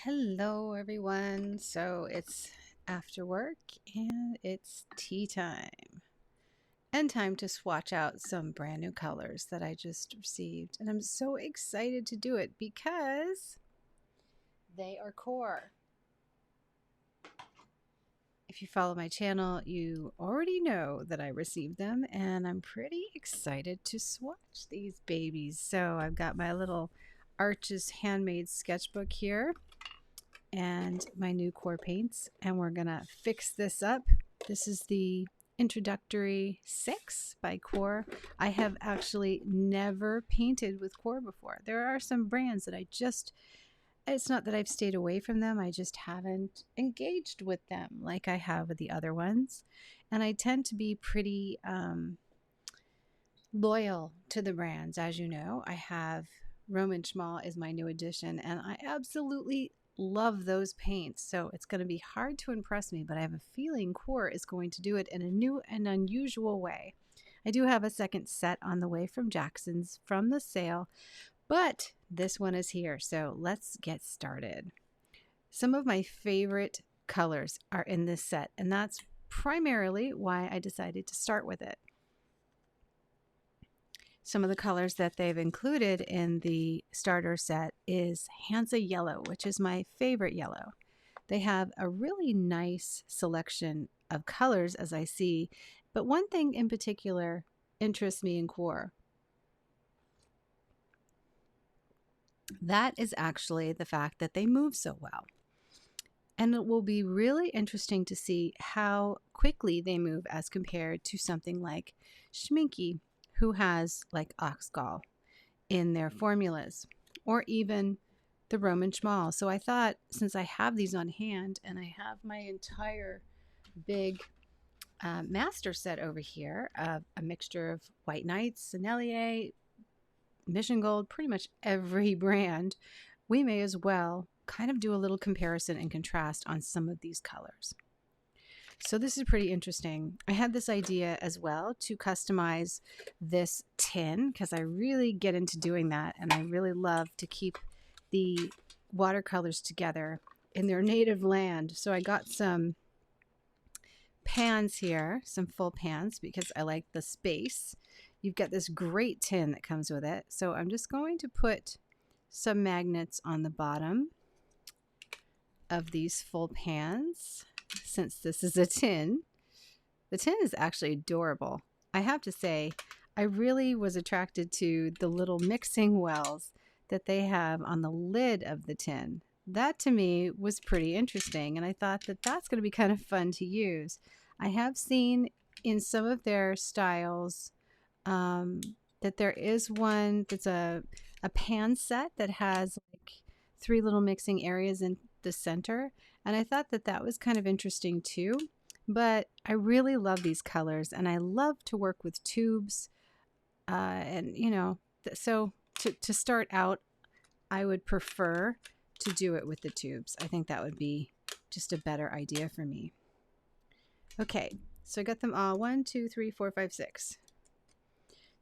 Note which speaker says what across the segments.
Speaker 1: Hello, everyone. So it's after work and it's tea time and time to swatch out some brand new colors that I just received. And I'm so excited to do it because they are core. If you follow my channel, you already know that I received them and I'm pretty excited to swatch these babies. So I've got my little Arches handmade sketchbook here and my new core paints, and we're gonna fix this up. This is the introductory 6 by QoR. I have actually never painted with QoR before. There are some brands that it's not that I've stayed away from them, I just haven't engaged with them like I have with the other ones. And I tend to be pretty loyal to the brands. As you know, I have Roman Szmal is my new addition, and I absolutely love those paints. So it's going to be hard to impress me, but I have a feeling QoR is going to do it in a new and unusual way. I do have a second set on the way from Jackson's from the sale, but this one is here. So let's get started. Some of my favorite colors are in this set, and that's primarily why I decided to start with it. Some of the colors that they've included in the starter set is Hansa Yellow, which is my favorite yellow. They have a really nice selection of colors as I see, but one thing in particular interests me in QoR. That is actually the fact that they move so well. And it will be really interesting to see how quickly they move as compared to something like Schmincke, who has like oxgall in their formulas, or even the Roman Szmal. So I thought, since I have these on hand and I have my entire big master set over here, a mixture of White Knights, Sennelier, Mission Gold, pretty much every brand, we may as well kind of do a little comparison and contrast on some of these colors. So this is pretty interesting. I had this idea as well to customize this tin because I really get into doing that, and I really love to keep the watercolors together in their native land. So I got some pans here, some full pans, because I like the space. You've got this great tin that comes with it. So I'm just going to put some magnets on the bottom of these full pans. Since this is a tin, the tin is actually adorable. I have to say, I really was attracted to the little mixing wells that they have on the lid of the tin. That to me was pretty interesting, and I thought that that's going to be kind of fun to use. I have seen in some of their styles that there is one that's a pan set that has like 3 little mixing areas in the center, and I thought that that was kind of interesting too. But I really love these colors, and I love to work with tubes. And you know, so to start out, I would prefer to do it with the tubes. I think that would be just a better idea for me. Okay, so I got them all 1, 2, 3, 4, 5, 6.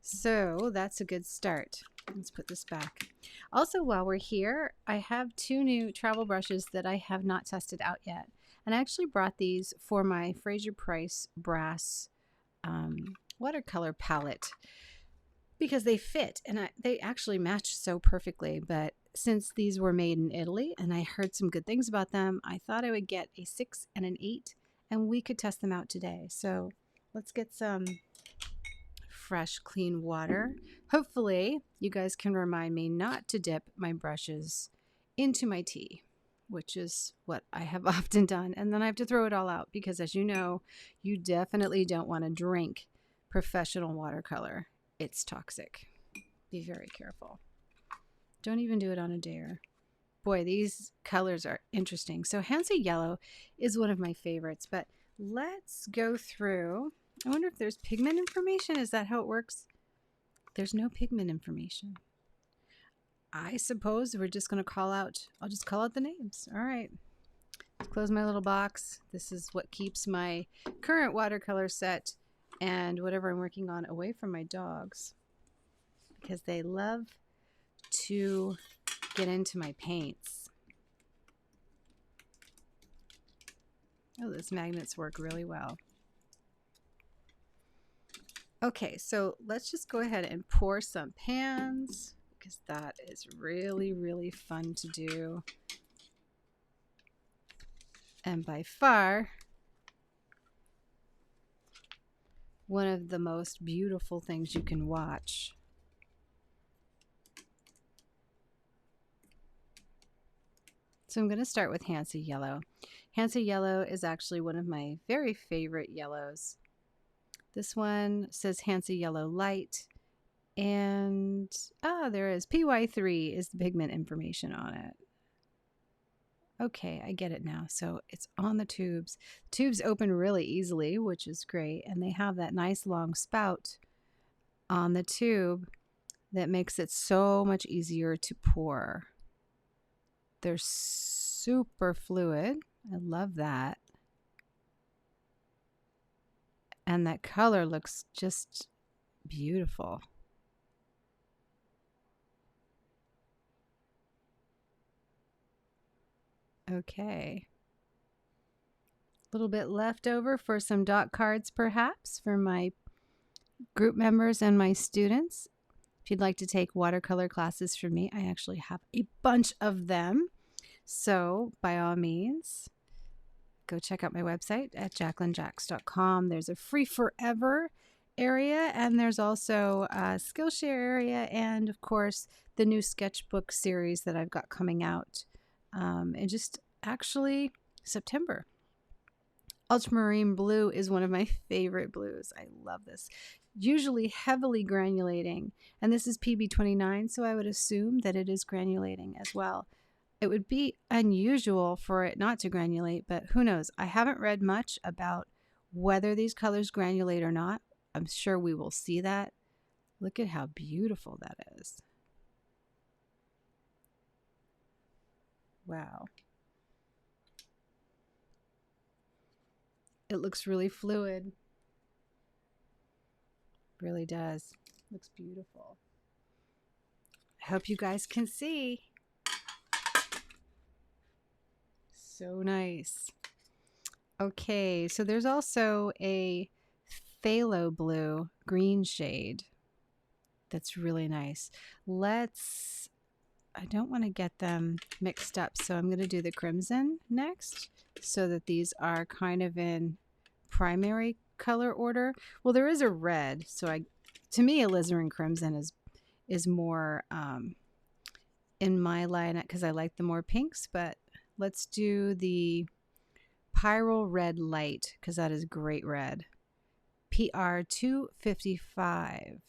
Speaker 1: So that's a good start. Let's put this back. Also, while we're here, I have 2 new travel brushes that I have not tested out yet. And I actually brought these for my Fraser Price brass watercolor palette because they fit and they actually match so perfectly. But since these were made in Italy and I heard some good things about them, I thought I would get a 6 and an 8 and we could test them out today. So let's get some fresh, clean water. Hopefully, you guys can remind me not to dip my brushes into my tea, which is what I have often done. And then I have to throw it all out because, as you know, you definitely don't want to drink professional watercolor. It's toxic. Be very careful. Don't even do it on a dare. Boy, these colors are interesting. So Hansa Yellow is one of my favorites, but let's go through. I wonder if there's pigment information. Is that how it works? There's no pigment information. I suppose we're just going to I'll just call out the names. All right. Let's close my little box. This is what keeps my current watercolor set and whatever I'm working on away from my dogs because they love to get into my paints. Oh, those magnets work really well. Okay, so let's just go ahead and pour some pans because that is really, really fun to do. And by far, one of the most beautiful things you can watch. So I'm going to start with Hansa Yellow. Hansa Yellow is actually one of my very favorite yellows. This one says Hansa Yellow Light, and there is PY3 is the pigment information on it. Okay, I get it now. So it's on the tubes. Tubes open really easily, which is great, and they have that nice long spout on the tube that makes it so much easier to pour. They're super fluid. I love that. And that color looks just beautiful. Okay. A little bit left over for some dot cards perhaps for my group members and my students. If you'd like to take watercolor classes from me, I actually have a bunch of them. So by all means, go check out my website at jacquelinejax.com. There's a free forever area, and there's also a Skillshare area, and of course the new sketchbook series that I've got coming out in just actually September. Ultramarine blue is one of my favorite blues. I love this. Usually heavily granulating, and this is PB29, so I would assume that it is granulating as well. It would be unusual for it not to granulate, but who knows? I haven't read much about whether these colors granulate or not. I'm sure we will see that. Look at how beautiful that is. Wow. It looks really fluid. Really does. Looks beautiful. I hope you guys can see. So nice. Okay, so there's also a Phthalo Blue Green shade that's really nice. I don't want to get them mixed up, so I'm going to do the crimson next so that these are kind of in primary color order. Well, there is a red, so to me alizarin crimson is more in my line because I like the more pinks, but let's do the Pyrrol Red Light because that is great red. PR 255.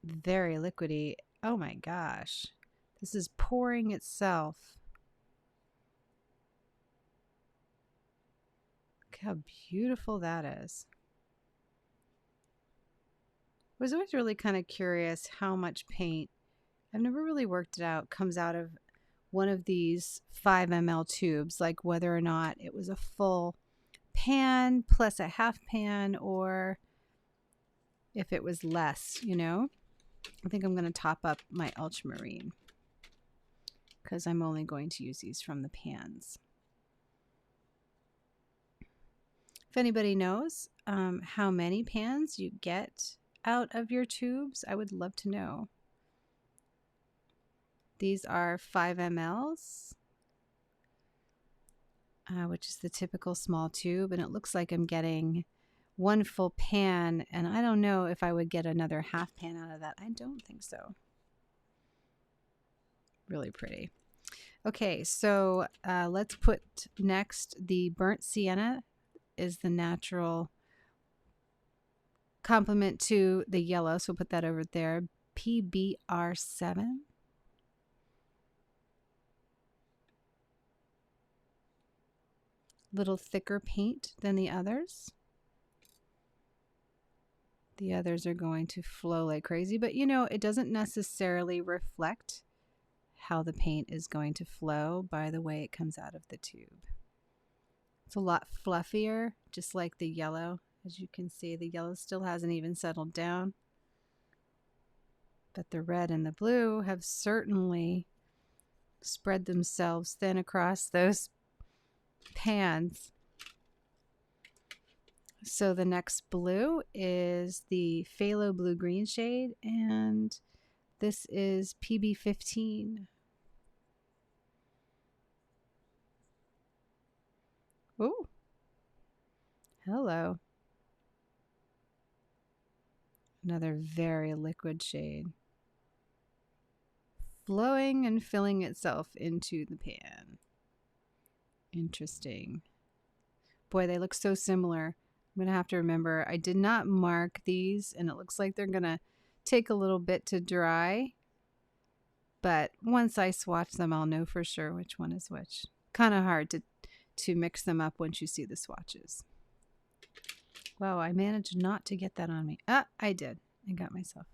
Speaker 1: Very liquidy. Oh my gosh. This is pouring itself. Look how beautiful that is. I was always really kind of curious how much paint, I've never really worked it out, comes out of one of these 5 ml tubes, like whether or not it was a full pan plus a half pan or if it was less, you know. I think I'm going to top up my ultramarine because I'm only going to use these from the pans. If anybody knows how many pans you get out of your tubes, I would love to know. These are 5 mLs, which is the typical small tube, and it looks like I'm getting one full pan, and I don't know if I would get another half pan out of that. I don't think so. Really pretty. Okay, so let's put next the burnt sienna is the natural complement to the yellow, so we'll put that over there. PBR7. Little thicker paint than the others. The others are going to flow like crazy, but you know, it doesn't necessarily reflect how the paint is going to flow by the way it comes out of the tube. It's a lot fluffier, just like the yellow. As you can see, the yellow still hasn't even settled down. But the red and the blue have certainly spread themselves thin across those pans. So the next blue is the Phthalo Blue Green shade, and this is PB15. Oh, hello. Another very liquid shade. Flowing and filling itself into the pan. Interesting. Boy, they look so similar. I'm going to have to remember, I did not mark these, and it looks like they're going to take a little bit to dry. But once I swatch them, I'll know for sure which one is which. Kind of hard to mix them up once you see the swatches. Wow, I managed not to get that on me. Ah, I did. I got myself.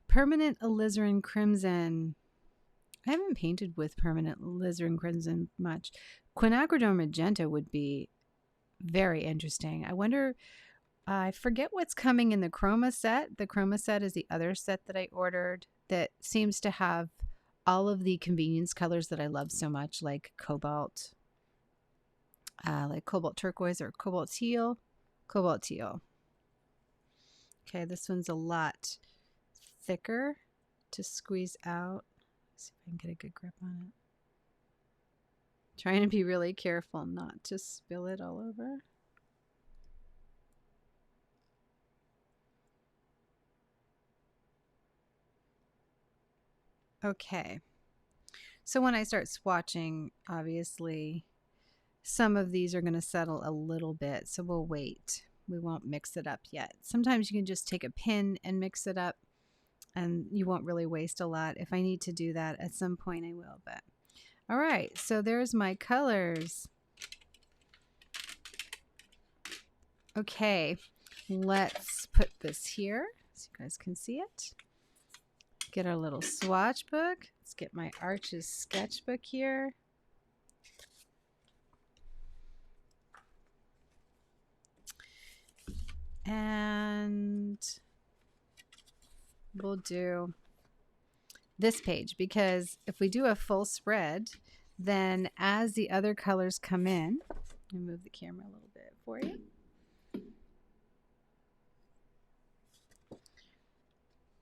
Speaker 1: Permanent Alizarin Crimson. I haven't painted with Permanent Alizarin Crimson much. Quinacridone Magenta would be very interesting. I wonder, I forget what's coming in the Chroma set. The Chroma set is the other set that I ordered that seems to have all of the convenience colors that I love so much, like Cobalt, like Cobalt Turquoise or Cobalt Teal. Cobalt Teal. Okay, this one's a lot thicker to squeeze out. Let's see if I can get a good grip on it. Trying to be really careful not to spill it all over. Okay, so when I start swatching, obviously some of these are going to settle a little bit, so we'll wait. We won't mix it up yet. Sometimes you can just take a pin and mix it up, and you won't really waste a lot. If I need to do that at some point, I will. But all right, so there's my colors. Okay, let's put this here so you guys can see it. Get our little swatch book. Let's get my Arches sketchbook here. And we'll do this page, because if we do a full spread, then as the other colors come in, let me move the camera a little bit for you.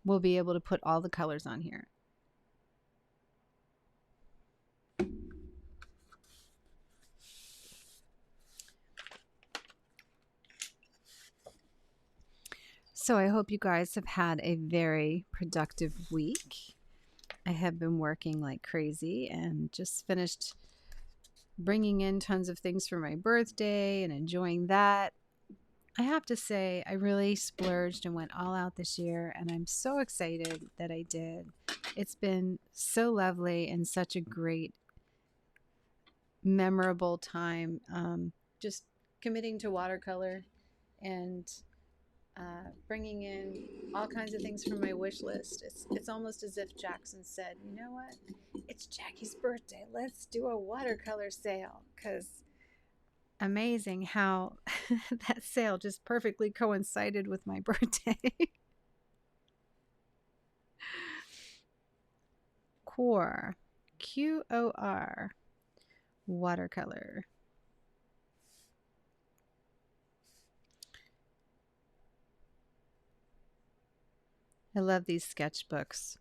Speaker 1: We'll be able to put all the colors on here. So I hope you guys have had a very productive week. I have been working like crazy and just finished bringing in tons of things for my birthday and enjoying that. I have to say, I really splurged and went all out this year, and I'm so excited that I did. It's been so lovely and such a great, memorable time. Just committing to watercolor and bringing in all kinds of things from my wish list. It's almost as if Jackson said, you know what? It's Jackie's birthday. Let's do a watercolor sale, because amazing how that sale just perfectly coincided with my birthday. QoR, QoR Watercolor. I love these sketchbooks.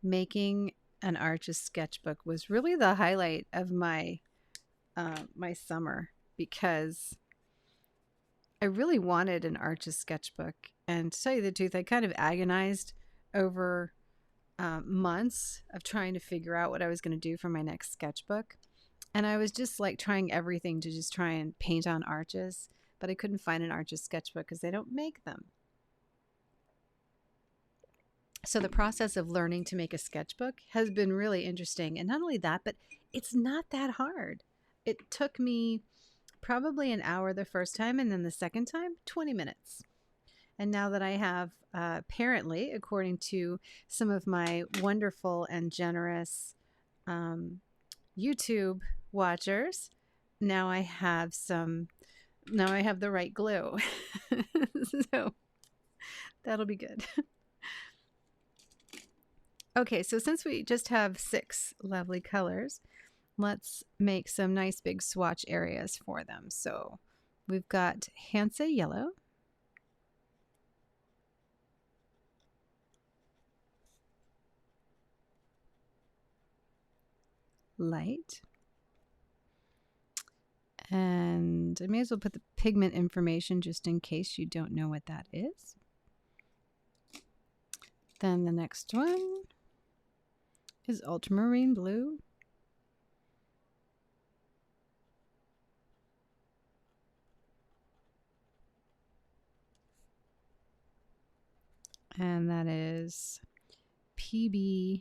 Speaker 1: Making an Arches sketchbook was really the highlight of my my summer, because I really wanted an Arches sketchbook, and to tell you the truth, I kind of agonized over months of trying to figure out what I was going to do for my next sketchbook, and I was just like trying everything to just try and paint on Arches, but I couldn't find an Arches sketchbook because they don't make them. So the process of learning to make a sketchbook has been really interesting. And not only that, but it's not that hard. It took me probably an hour the first time, and then the second time, 20 minutes. And now that I have, apparently, according to some of my wonderful and generous YouTube watchers, now I have the right glue. So that'll be good. Okay, so since we just have 6 lovely colors, let's make some nice big swatch areas for them. So we've got Hansa Yellow, light, and I may as well put the pigment information just in case you don't know what that is. Then the next one is ultramarine blue, and that is PB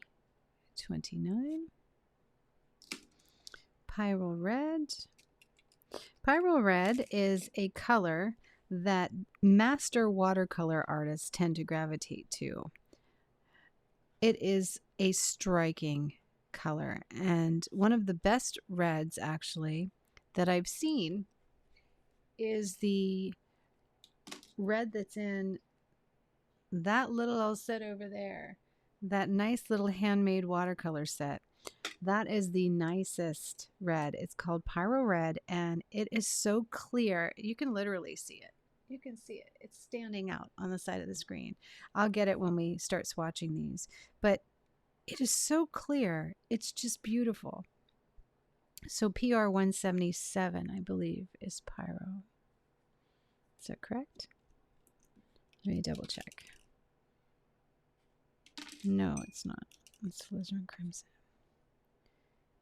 Speaker 1: 29. Pyrrol Red. Pyrrol Red is a color that master watercolor artists tend to gravitate to. It is a striking color, and one of the best reds actually that I've seen is the red that's in that little set over there, that nice little handmade watercolor set. That is the nicest red. It's called Pyrrol Red, and it is so clear. You can literally see it. You can see it. It's standing out on the side of the screen. I'll get it when we start swatching these. But it is so clear. It's just beautiful. So PR 177, I believe, is Pyrrol. Is that correct? Let me double check. No, it's not. It's Alizarin Crimson.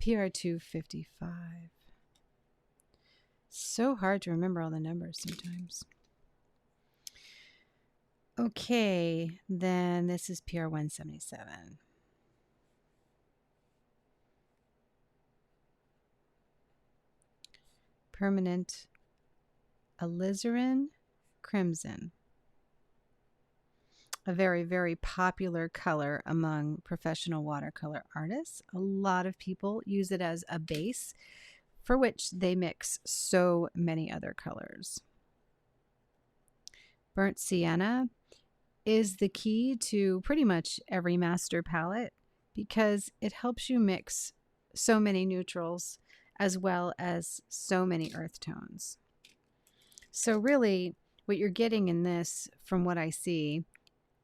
Speaker 1: PR 255. So hard to remember all the numbers sometimes. Okay, then this is PR 177. Permanent Alizarin Crimson. A very, very popular color among professional watercolor artists. A lot of people use it as a base for which they mix so many other colors. Burnt Sienna is the key to pretty much every master palette because it helps you mix so many neutrals as well as so many earth tones. So really what you're getting in this, from what I see,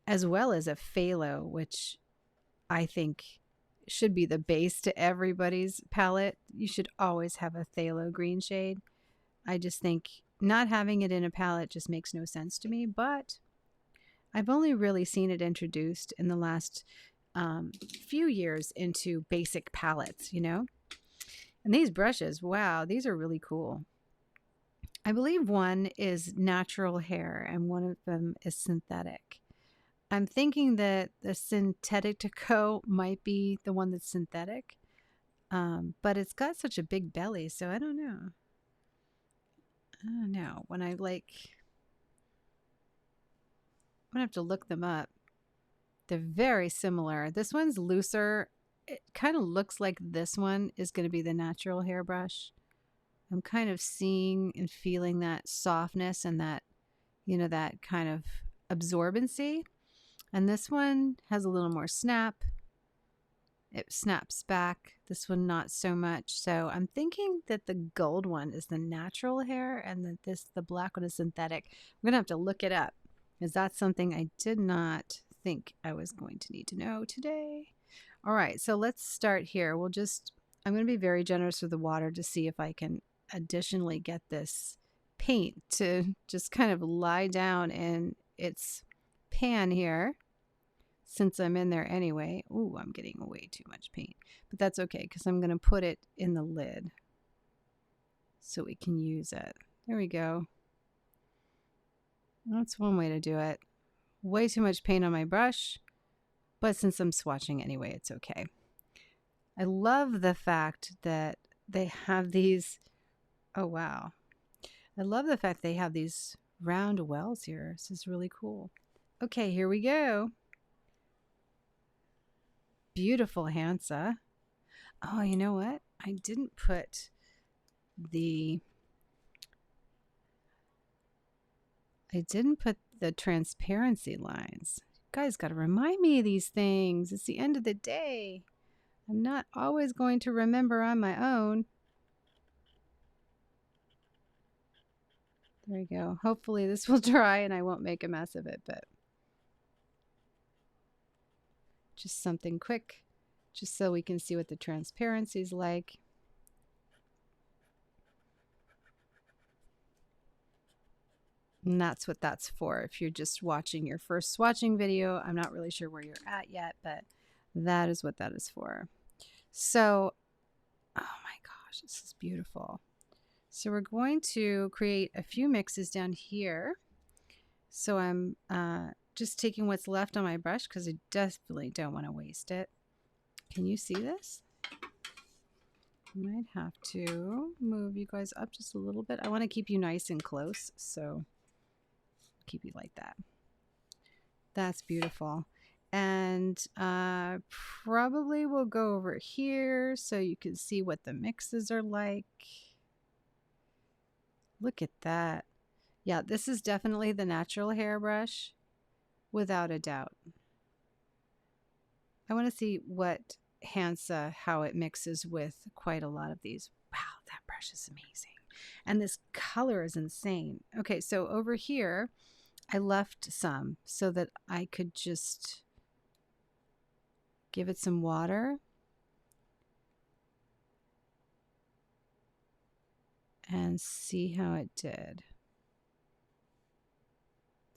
Speaker 1: as well as a phthalo, which I think should be the base to everybody's palette. You should always have a phthalo green shade. I just think not having it in a palette just makes no sense to me, but I've only really seen it introduced in the last few years into basic palettes, you know? And these brushes, wow, these are really cool. I believe one is natural hair and one of them is synthetic. I'm thinking that the TINTORETTO might be the one that's synthetic, but it's got such a big belly, so I don't know. I don't know. When I like, I'm gonna have to look them up. They're very similar. This one's looser. It kind of looks like this one is going to be the natural hairbrush. I'm kind of seeing and feeling that softness and that, you know, that kind of absorbency. And this one has a little more snap. It snaps back. This one not so much. So I'm thinking that the gold one is the natural hair and that the black one is synthetic. I'm going to have to look it up because that's something I did not think I was going to need to know today. All right, so let's start here. I'm going to be very generous with the water to see if I can additionally get this paint to just kind of lie down in its pan here, since I'm in there anyway. Ooh, I'm getting way too much paint, but that's okay because I'm going to put it in the lid so we can use it. There we go. That's one way to do it. Way too much paint on my brush, but since I'm swatching anyway, it's okay. I love the fact that they have these, oh wow. I love the fact they have these round wells here. This is really cool. Okay, here we go. Beautiful Hansa. Oh, you know what? I didn't put the transparency lines. guys got to remind me of these things. It's the end of the day. I'm not always going to remember on my own. There we go. Hopefully this will dry and I won't make a mess of it, but just something quick, just so we can see what the transparency is like. And that's what that's for. If you're just watching your first swatching video, I'm not really sure where you're at yet, but that is what that is for. So, oh my gosh, this is beautiful. So we're going to create a few mixes down here. So I'm just taking what's left on my brush because I definitely don't want to waste it. Can you see this? I might have to move you guys up just a little bit. I want to keep you nice and close, so keep you like that. That's beautiful. And probably we'll go over here so you can see what the mixes are like. Look at that. Yeah, this is definitely the natural hairbrush, without a doubt. I want to see what Hansa, how it mixes with quite a lot of these. Wow, that brush is amazing. And this color is insane. Okay, so over here, I left some so that I could just give it some water. And see how it did.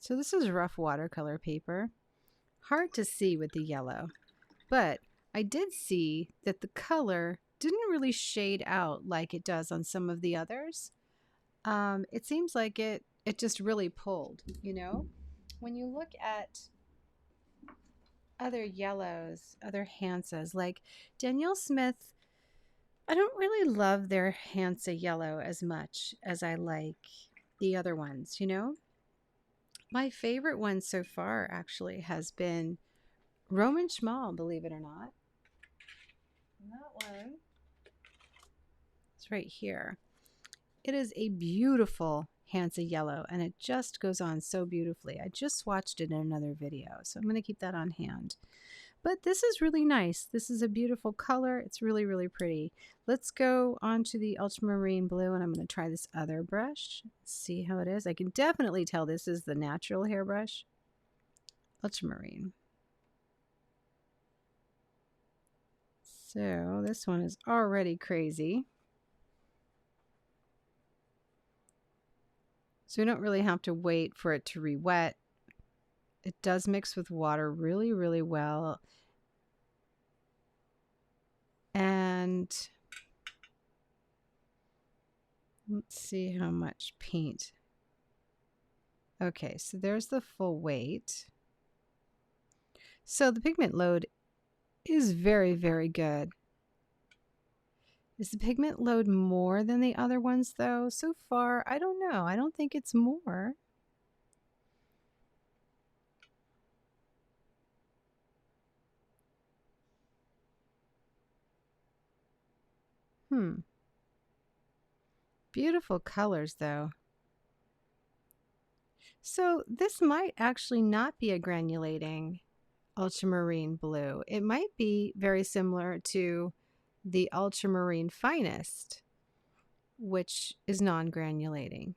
Speaker 1: So this is rough watercolor paper. Hard to see with the yellow, but I did see that the color didn't really shade out like it does on some of the others. It seems like it just really pulled, you know? When you look at other yellows, other Hansas, like Danielle Smith, I don't really love their Hansa Yellow as much as I like the other ones, you know? My favorite one so far actually has been Roman Szmal, believe it or not. And that one, it's right here. It is a beautiful Hansa Yellow, and it just goes on so beautifully. I just swatched it in another video, so I'm going to keep that on hand. But this is really nice. This is a beautiful color. It's really, really pretty. Let's go on to the ultramarine blue, and I'm going to try this other brush. See how it is. I can definitely tell this is the natural hairbrush. Ultramarine. So this one is already crazy. So we don't really have to wait for it to re-wet. It does mix with water really, really well. And let's see how much paint. Okay, so there's the full weight. So the pigment load is very, very good. Is the pigment load more than the other ones though? So far, I don't know. I don't think it's more. Beautiful colors though. So this might actually not be a granulating ultramarine blue. It might be very similar to the ultramarine finest, which is non-granulating.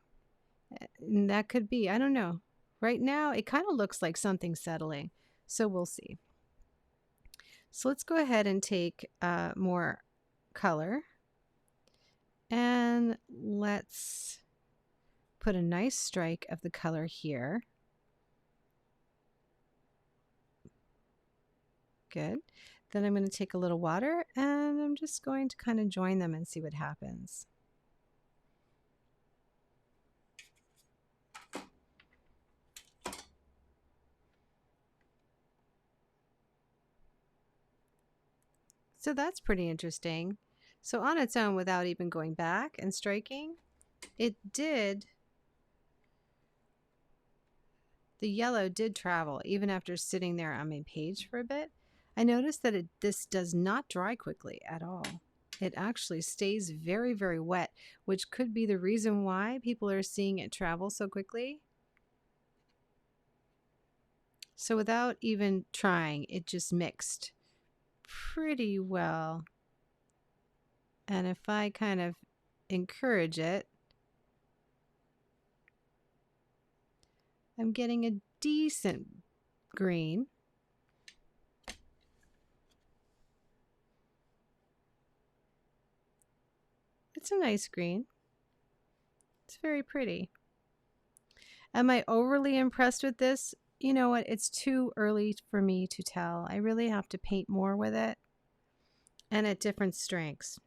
Speaker 1: And that could be, I don't know. Right now, it kind of looks like something settling, so we'll see. So let's go ahead and take more color, and let's put a nice strike of the color here. Good. Then I'm going to take a little water, and I'm just going to kind of join them and see what happens. So that's pretty interesting. So on its own, without even going back and striking, it did, the yellow did travel even after sitting there on my page for a bit. I noticed that this does not dry quickly at all. It actually stays very, very wet, which could be the reason why people are seeing it travel so quickly. So without even trying, it just mixed pretty well. And if I kind of encourage it, I'm getting a decent green. It's a nice green. It's very pretty. Am I overly impressed with this? You know what? It's too early for me to tell. I really have to paint more with it and at different strengths.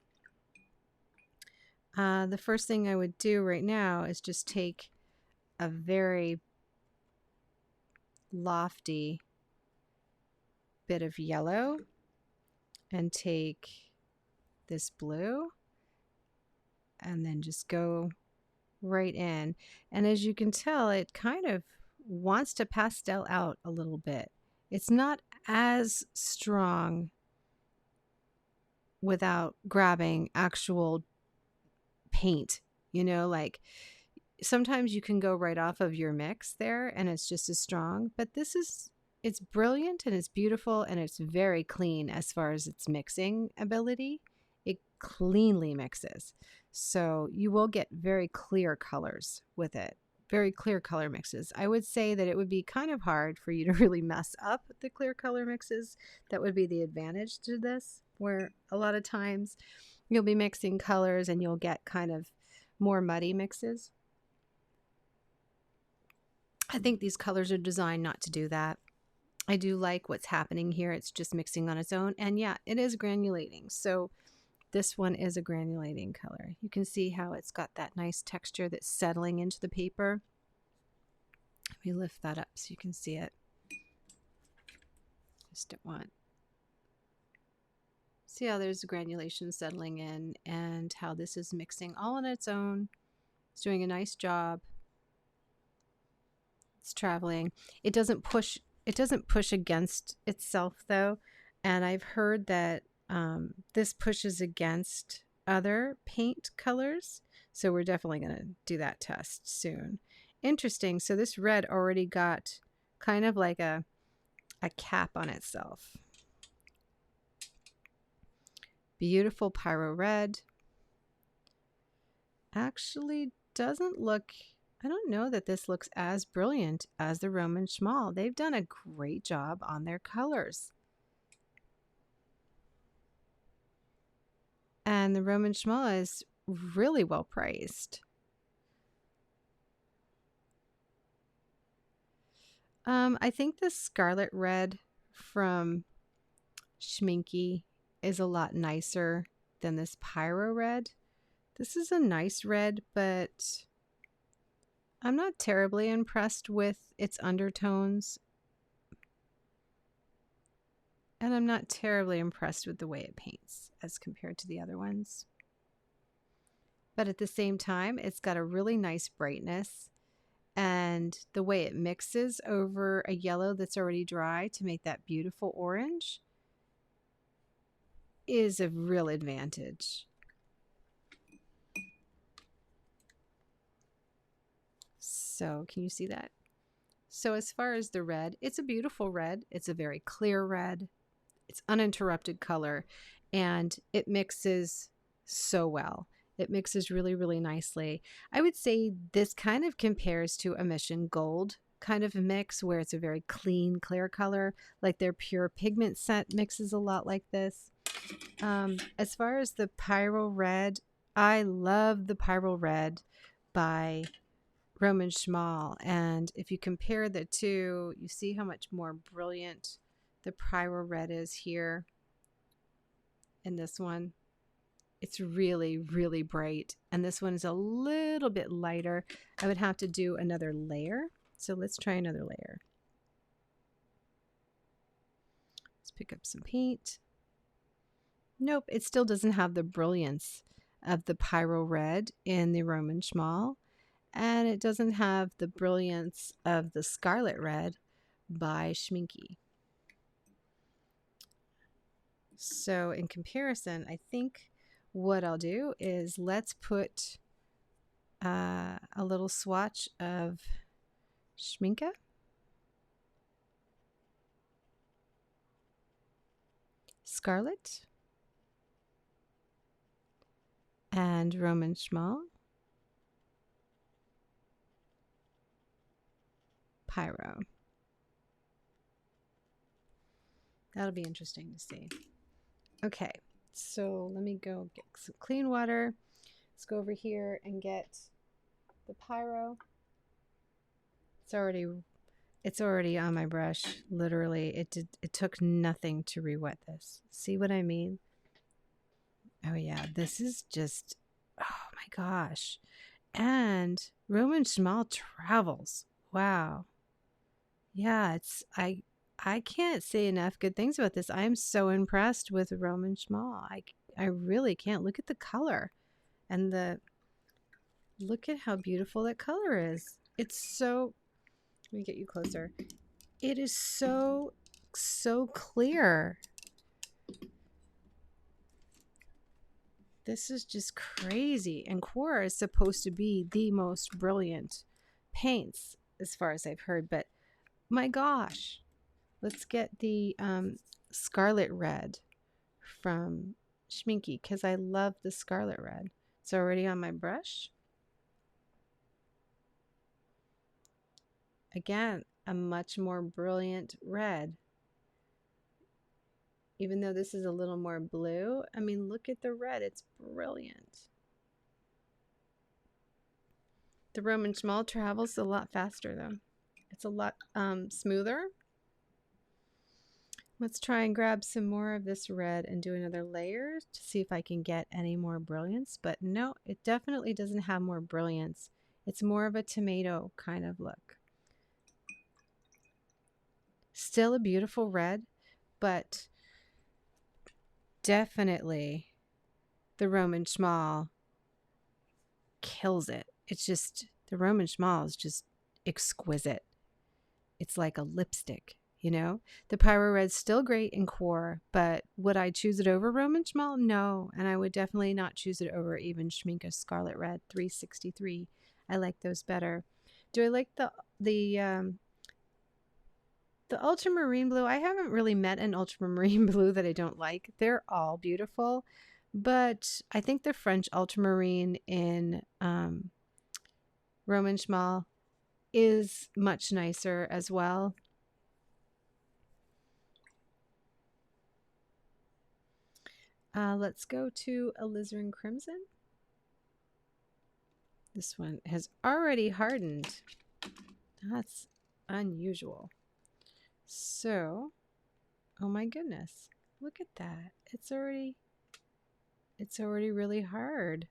Speaker 1: The first thing I would do right now is just take a very lofty bit of yellow and take this blue and then just go right in. And as you can tell, it kind of wants to pastel out a little bit. It's not as strong without grabbing actual paint, you know, like sometimes you can go right off of your mix there and it's just as strong, but it's brilliant and it's beautiful and it's very clean as far as its mixing ability. It cleanly mixes. So you will get very clear colors with it, very clear color mixes. I would say that it would be kind of hard for you to really mess up the clear color mixes. That would be the advantage to this, where a lot of times you'll be mixing colors and you'll get kind of more muddy mixes. I think these colors are designed not to do that. I do like what's happening here. It's just mixing on its own. And yeah, it is granulating. So this one is a granulating color. You can see how it's got that nice texture that's settling into the paper. Let me lift that up so you can see it. Just at one. See how there's granulation settling in and how this is mixing all on its own. It's doing a nice job. It's traveling. It doesn't push against itself though. And I've heard that this pushes against other paint colors. So we're definitely going to do that test soon. Interesting. So this red already got kind of like a cap on itself. Beautiful Pyrrol Red. Actually doesn't look, I don't know that this looks as brilliant as the Roman Szmal. They've done a great job on their colors. And the Roman Szmal is really well priced. I think the Scarlet Red from Schmincke is a lot nicer than this Pyrrol Red. This is a nice red, but I'm not terribly impressed with its undertones. And I'm not terribly impressed with the way it paints as compared to the other ones. But at the same time, it's got a really nice brightness. And the way it mixes over a yellow that's already dry to make that beautiful orange is a real advantage. So can you see that? So as far as the red, it's a beautiful red. It's a very clear red. It's uninterrupted color and it mixes so well. It mixes really, really nicely. I would say this kind of compares to a Mission Gold kind of mix where it's a very clean, clear color. Like their pure pigment set mixes a lot like this. As far as the Pyrrol Red, I love the Pyrrol Red by Roman Szmal. And if you compare the two, you see how much more brilliant the Pyrrol Red is here in this one. It's really, really bright. And this one is a little bit lighter. I would have to do another layer. So let's try another layer. Let's pick up some paint. Nope, it still doesn't have the brilliance of the Pyrrol Red in the Roman Szmal. And it doesn't have the brilliance of the Scarlet Red by Schmincke. So in comparison, I think what I'll do is let's put a little swatch of Schmincke. Scarlet and Roman Szmal, Pyrrol. That'll be interesting to see. Okay, so let me go get some clean water. Let's go over here and get the Pyrrol. It's already on my brush. Literally, it took nothing to re-wet this. See what I mean? Oh yeah, this is just, oh my gosh. And Roman Szmal travels. Wow. Yeah, I can't say enough good things about this. I'm so impressed with Roman Szmal. I really can't. Look at the color and look at how beautiful that color is. It's so, let me get you closer. It is so clear. This is just crazy. And QoR is supposed to be the most brilliant paints as far as I've heard, but my gosh. Let's get the Scarlet Red from Schmincke because I love the Scarlet Red. It's already on my brush. Again, a much more brilliant red. Even though this is a little more blue, I mean, look at the red. It's brilliant. The Roman Szmal travels a lot faster, though. It's a lot smoother. Let's try and grab some more of this red and do another layer to see if I can get any more brilliance. But no, it definitely doesn't have more brilliance. It's more of a tomato kind of look. Still a beautiful red, but definitely the Roman Szmal kills it. It's just, the Roman Szmal is just exquisite. It's like a lipstick. You know, the Pyrrol Red's still great in QoR, but would I choose it over Roman Szmal? No, and I would definitely not choose it over even Schmincke Scarlet Red 363. I like those better. Do I like the ultramarine blue? I haven't really met an ultramarine blue that I don't like. They're all beautiful, but I think the French ultramarine in Roman Szmal is much nicer as well. Let's go to alizarin crimson. This one has already hardened. That's unusual. So, oh my goodness, look at that. It's already really hard.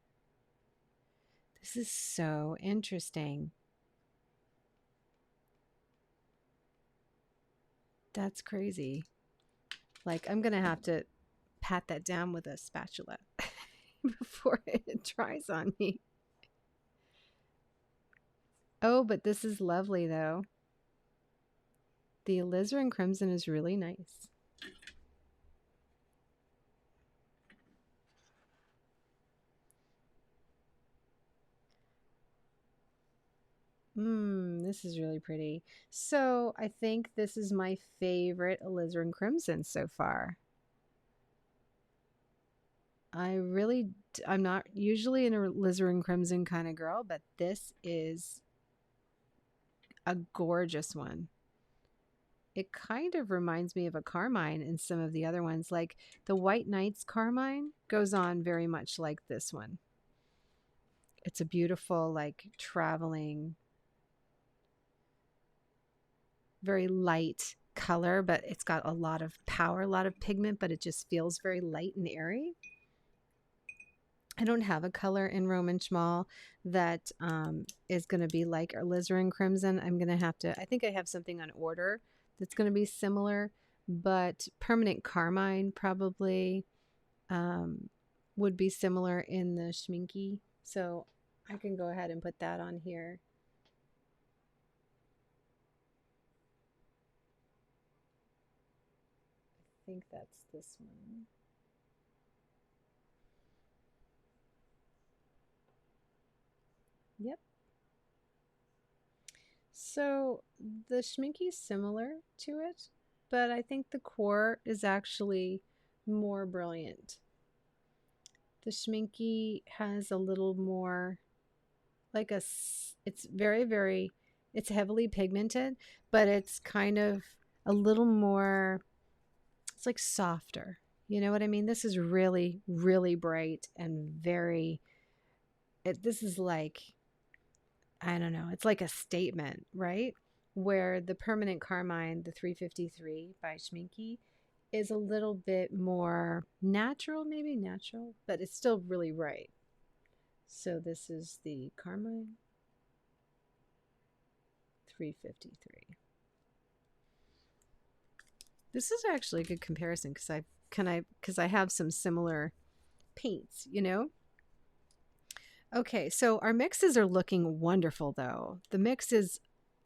Speaker 1: This is so interesting. That's crazy. Like, I'm gonna have to pat that down with a spatula before it dries on me. Oh, but this is lovely though. The alizarin crimson is really nice. This is really pretty. So I think this is my favorite alizarin crimson so far. I'm not usually an alizarin crimson kind of girl, but this is a gorgeous one. It kind of reminds me of a carmine in some of the other ones. Like the White Knight's carmine goes on very much like this one. It's a beautiful, like, traveling, very light color, but it's got a lot of power, a lot of pigment, but it just feels very light and airy. I don't have a color in Roman Szmal that is going to be like alizarin crimson. I'm going to have to, I think I have something on order that's going to be similar, but permanent carmine probably would be similar in the Schmincke. So I can go ahead and put that on here. I think that's this one. Yep. So the Schmincke is similar to it, but I think the QoR is actually more brilliant. The Schmincke has a little more like it's very, it's heavily pigmented, but it's kind of a little more, it's like softer. You know what I mean? This is really, really bright and very, this is like, I don't know, it's like a statement, right? Where the Permanent Carmine, the 353 by Schmincke, is a little bit more natural, maybe natural, but it's still really bright. So this is the Carmine 353. This is actually a good comparison because I have some similar paints, you know? Okay, so our mixes are looking wonderful though. The mixes,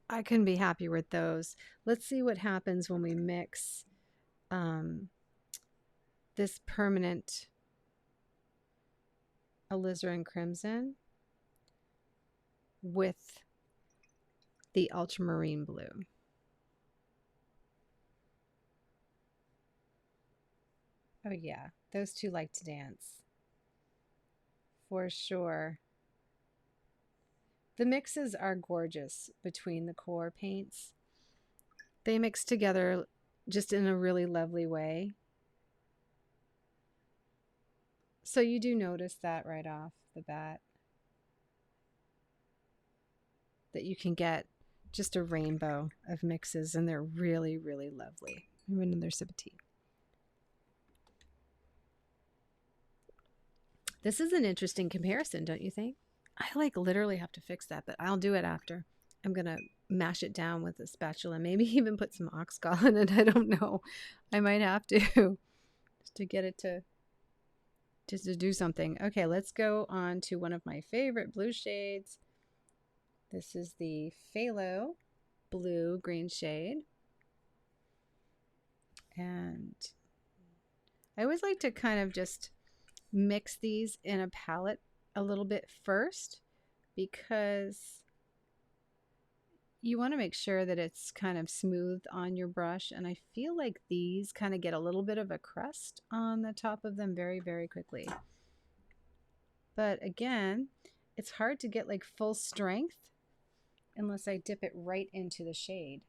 Speaker 1: I couldn't be happier with those. Let's see what happens when we mix this permanent alizarin crimson with the ultramarine blue. Oh yeah, those two like to dance. For sure. The mixes are gorgeous between the core paints. They mix together just in a really lovely way. So you do notice that right off the bat, that you can get just a rainbow of mixes, and they're really, really lovely. I'm going another sip of tea. This is an interesting comparison, don't you think? I like literally have to fix that, but I'll do it after. I'm going to mash it down with a spatula, maybe even put some oxgall in it. I don't know. I might have to just to get it to just to do something. Okay, let's go on to one of my favorite blue shades. This is the Phthalo Blue Green shade. And I always like to kind of just mix these in a palette a little bit first, because you want to make sure that it's kind of smooth on your brush. And I feel like these kind of get a little bit of a crust on the top of them very, very quickly. But again, it's hard to get like full strength unless I dip it right into the shade.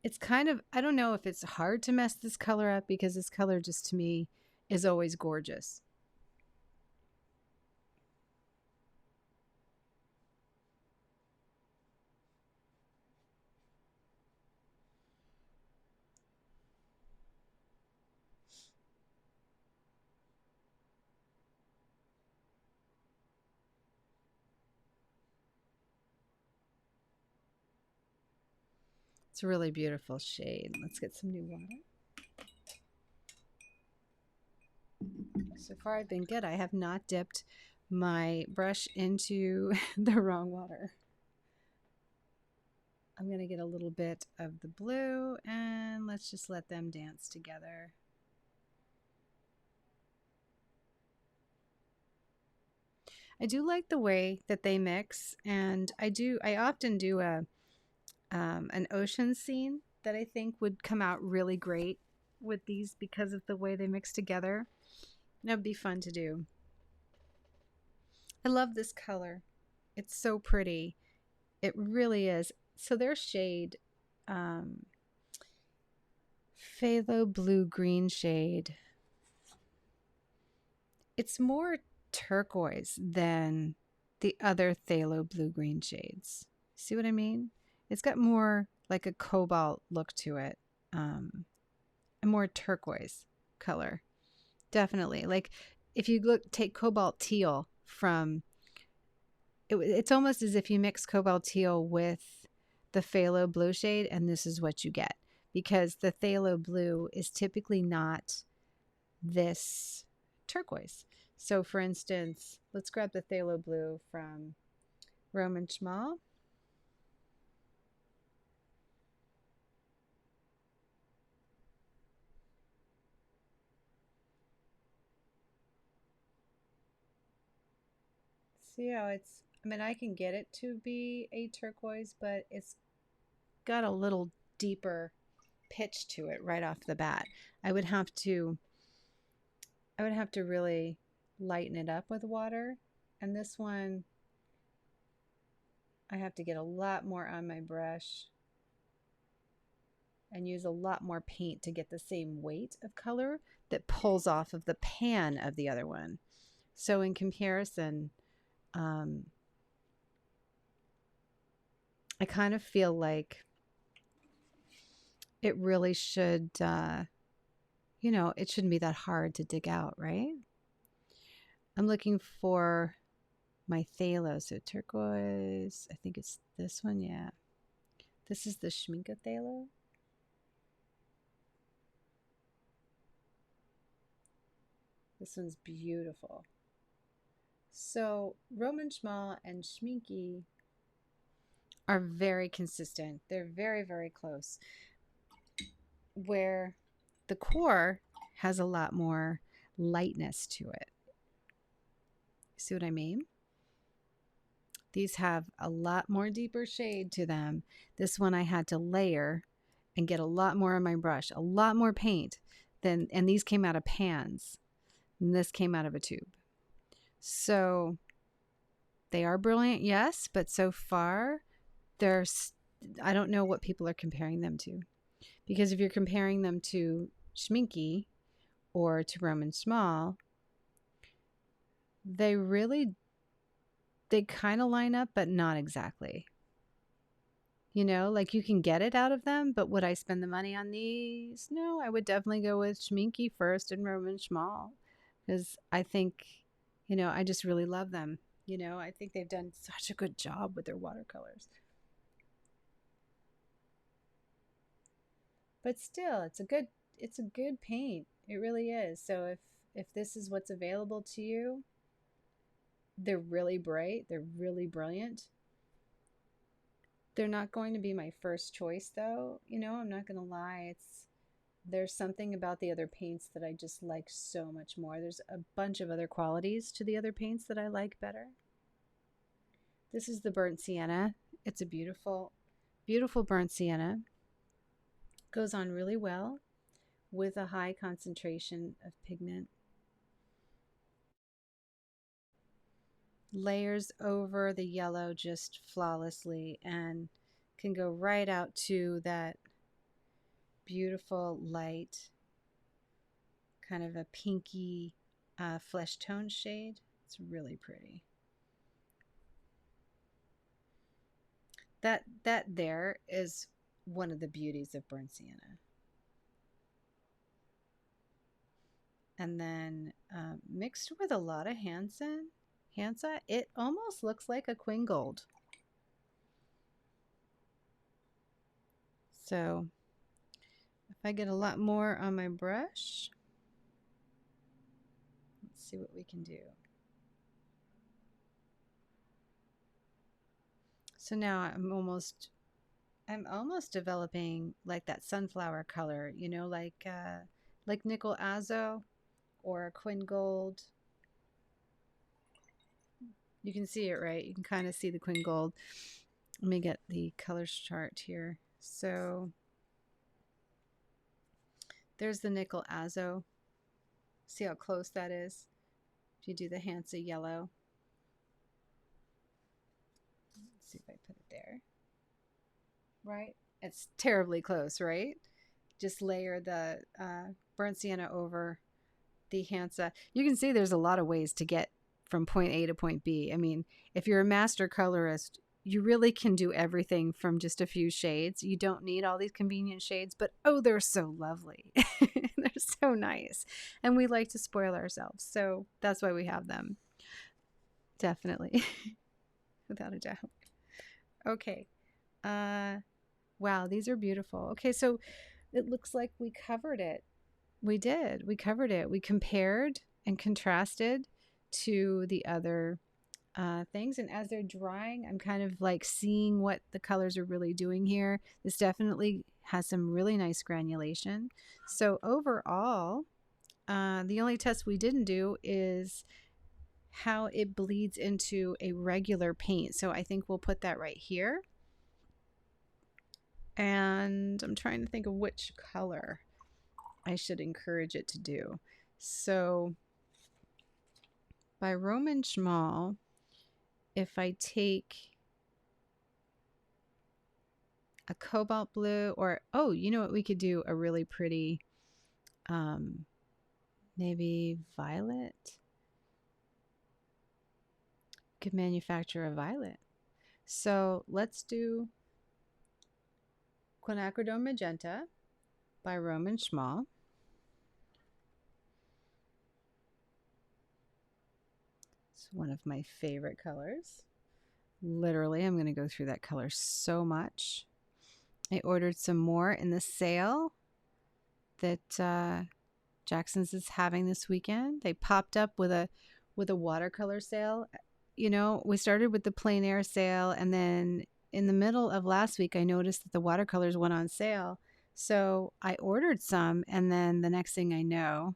Speaker 1: It's kind of, I don't know if it's hard to mess this color up, because this color just to me is always gorgeous. It's a really beautiful shade. Let's get some new water. So far I've been good. I have not dipped my brush into the wrong water. I'm going to get a little bit of the blue, and let's just let them dance together. I do like the way that they mix, and I often do an ocean scene that I think would come out really great with these because of the way they mix together. That would be fun to do. I love this color. It's so pretty. It really is. So their shade, Phthalo Blue Green shade, it's more turquoise than the other Phthalo Blue Green shades. See what I mean? It's got more like a cobalt look to it, a more turquoise color. Definitely. Like if you take cobalt teal from, it's almost as if you mix cobalt teal with the phthalo blue shade, and this is what you get, because the phthalo blue is typically not this turquoise. So for instance, let's grab the phthalo blue from Roman Szmal. See how it's, I mean, I can get it to be a turquoise, but it's got a little deeper pitch to it right off the bat. I would have to really lighten it up with water. And this one, I have to get a lot more on my brush and use a lot more paint to get the same weight of color that pulls off of the pan of the other one. So in comparison, I kind of feel like it really should, you know, it shouldn't be that hard to dig out, right? I'm looking for my phthalo, so turquoise, I think it's this one, yeah. This is the Schmincke phthalo. This one's beautiful. So Roman Szmal and Schmincke are very consistent. They're very, very close. Where the QoR has a lot more lightness to it. See what I mean? These have a lot more deeper shade to them. This one I had to layer and get a lot more on my brush, a lot more paint than, and these came out of pans. And this came out of a tube. So they are brilliant, yes, but so far there's, I don't know what people are comparing them to. Because if you're comparing them to Schmincke or to Roman Szmal, they kind of line up, but not exactly. You know, like you can get it out of them, but would I spend the money on these? No, I would definitely go with Schmincke first and Roman Szmal. Because I think, you know, I just really love them. You know, I think they've done such a good job with their watercolors. But still, it's a good paint. It really is. So if this is what's available to you, they're really bright, they're really brilliant. They're not going to be my first choice though. You know, I'm not going to lie. There's something about the other paints that I just like so much more. There's a bunch of other qualities to the other paints that I like better. This is the burnt sienna. It's a beautiful, beautiful burnt sienna. Goes on really well with a high concentration of pigment. Layers over the yellow just flawlessly and can go right out to that beautiful light, kind of a pinky flesh tone shade. It's really pretty. That there is one of the beauties of burnt sienna. And then mixed with a lot of Hansa, it almost looks like a queen gold. So if I get a lot more on my brush, let's see what we can do. So now I'm almost developing like that sunflower color, you know, like nickel azo or a quin gold. You can see it, right? You can kind of see the quin gold. Let me get the colors chart here. So there's the nickel azo. See how close that is? If you do the Hansa Yellow. Let's see if I put it there. Right? It's terribly close, right? Just layer the burnt sienna over the Hansa. You can see there's a lot of ways to get from point A to point B. I mean, if you're a master colorist, you really can do everything from just a few shades. You don't need all these convenient shades, but oh, they're so lovely. They're so nice. And we like to spoil ourselves. So that's why we have them. Definitely. Without a doubt. Okay. Wow, these are beautiful. Okay, so it looks like we covered it. We did. We covered it. We compared and contrasted to the other things. And as they're drying, I'm kind of like seeing what the colors are really doing here. This definitely has some really nice granulation. So overall, the only test we didn't do is how it bleeds into a regular paint. So I think we'll put that right here. And I'm trying to think of which color I should encourage it to do. So by Roman Szmal, if I take a cobalt blue, or, oh, you know what, we could do a really pretty, maybe violet. Could manufacture a violet. So let's do Quinacridone Magenta by Roman Szmal. It's one of my favorite colors. Literally, I'm going to go through that color so much. I ordered some more in the sale that Jackson's is having this weekend. They popped up with a watercolor sale. You know, we started with the plein air sale, and then in the middle of last week, I noticed that the watercolors went on sale. So I ordered some, and then the next thing I know,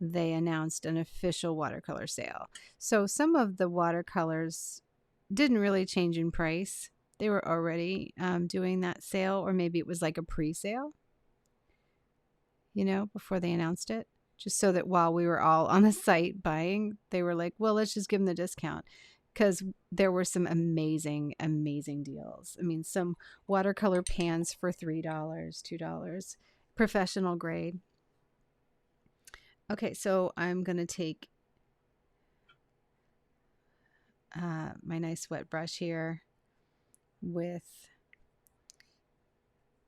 Speaker 1: they announced an official watercolor sale. So some of the watercolors didn't really change in price. They were already doing that sale, or maybe it was like a pre-sale, you know, before they announced it. Just so that while we were all on the site buying, they were like, well, let's just give them the discount. Because there were some amazing, amazing deals. I mean, some watercolor pans for $3, $2, professional grade. Okay, so I'm going to take my nice wet brush here with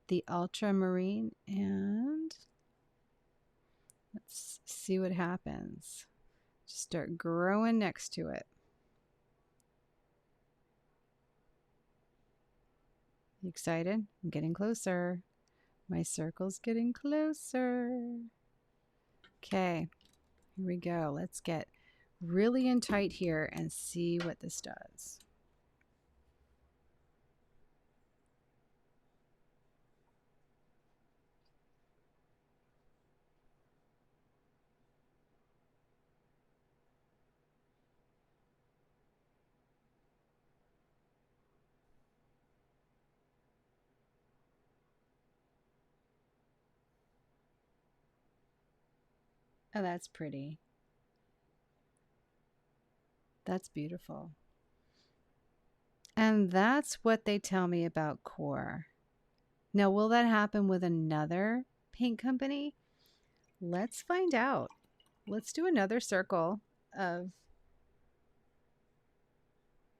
Speaker 1: the Ultramarine, and let's see what happens. Just start growing next to it. You excited? I'm getting closer. My circle's getting closer. Okay, here we go. Let's get really in tight here and see what this does. Oh, that's pretty. That's beautiful. And that's what they tell me about QoR. Now, will that happen with another paint company? Let's find out. Let's do another circle of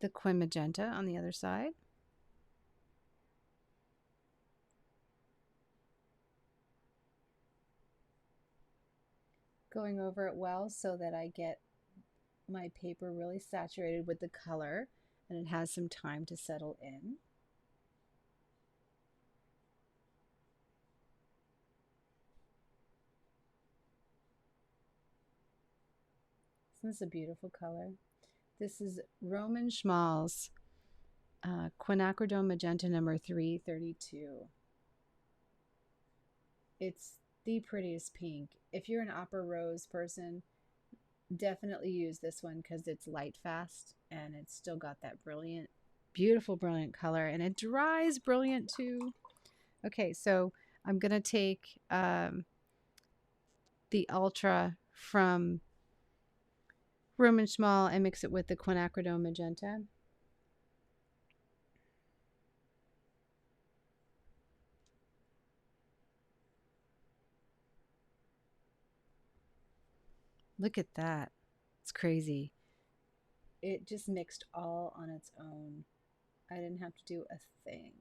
Speaker 1: the Quin Magenta on the other side. Going over it well so that I get my paper really saturated with the color and it has some time to settle in. This is a beautiful color. This is Roman Szmal's Quinacridone Magenta number 332. It's the prettiest pink. If you're an opera rose person, definitely use this one because it's light fast and it's still got that brilliant, beautiful, brilliant color, and it dries brilliant too. Okay, so I'm going to take the Ultra from Roman Szmal and mix it with the Quinacridone Magenta. Look at that. It's crazy. It just mixed all on its own. I didn't have to do a thing.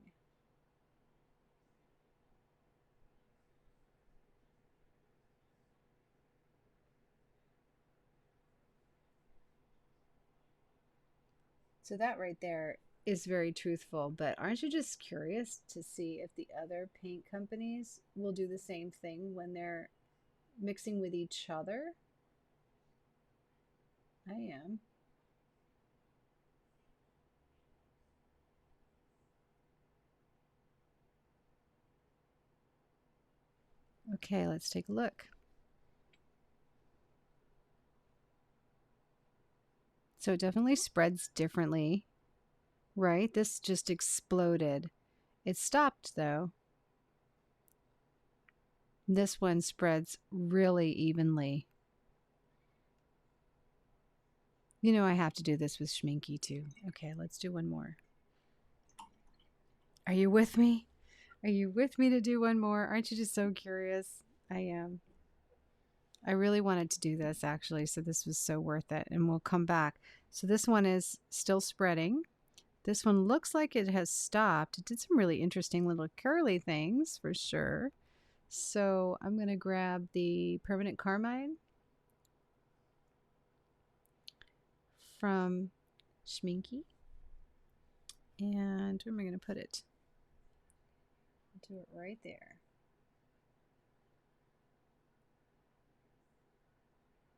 Speaker 1: So that right there is very truthful, but aren't you just curious to see if the other paint companies will do the same thing when they're mixing with each other? I am. Okay, let's take a look. So it definitely spreads differently, right? This just exploded. It stopped though. This one spreads really evenly. You know I have to do this with Schmincke too. Okay, let's do one more. Are you with me? Are you with me to do one more? Aren't you just so curious? I am. I really wanted to do this actually, so this was so worth it, and we'll come back. So this one is still spreading. This one looks like it has stopped. It did some really interesting little curly things for sure. So I'm going to grab the permanent carmine from Schmincke. And where am I going to put it? I'll do it right there.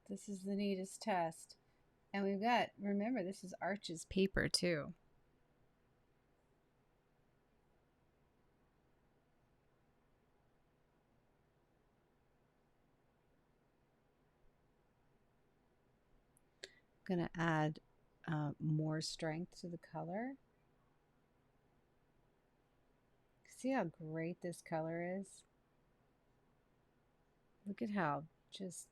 Speaker 1: This is the neatest test. And we've got, remember, this is Arch's paper too. I'm going to add more strength to the color. See how great this color is? Look at how just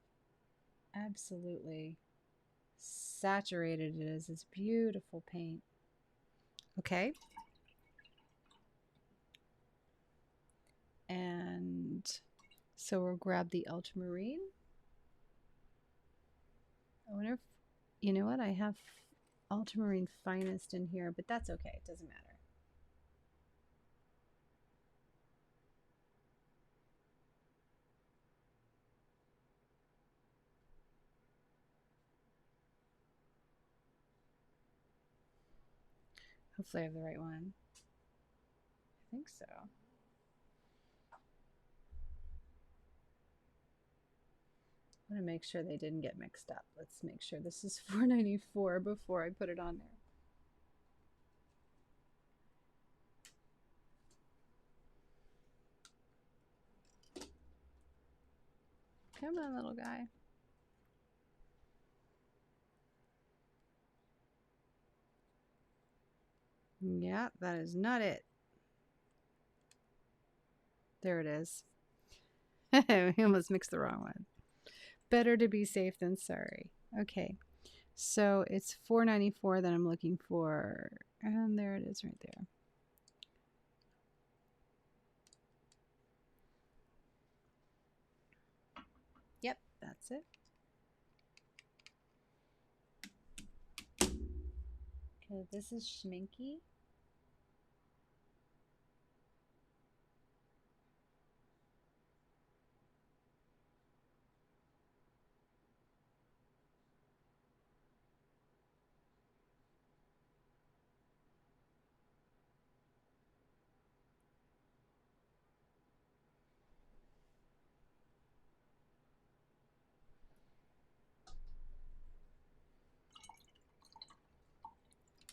Speaker 1: absolutely saturated it is. It's beautiful paint. Okay. And so we'll grab the ultramarine. I wonder if, you know what, I have ultramarine finest in here, but that's okay. It doesn't matter. Hopefully I have the right one. I think so. I want to make sure they didn't get mixed up. Let's make sure this is $4.94 before I put it on there. Come on, little guy. Yeah, that is not it. There it is. We almost mixed the wrong one. Better to be safe than sorry. Okay, so it's $4.94 that I'm looking for, and there it is right there. Yep, that's it. Okay, this is Schmincke.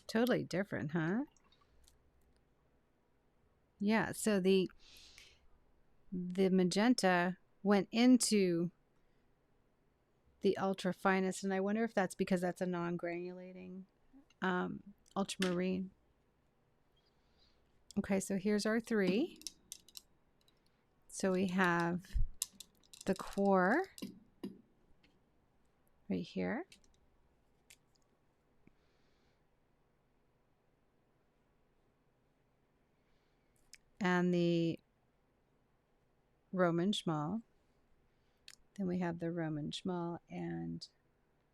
Speaker 1: Totally different, huh? Yeah, so the magenta went into the ultra finest, and I wonder if that's because that's a non-granulating ultramarine. Okay, so here's our three. So we have the QoR right here. And the Roman Szmal. Then we have the Roman Szmal and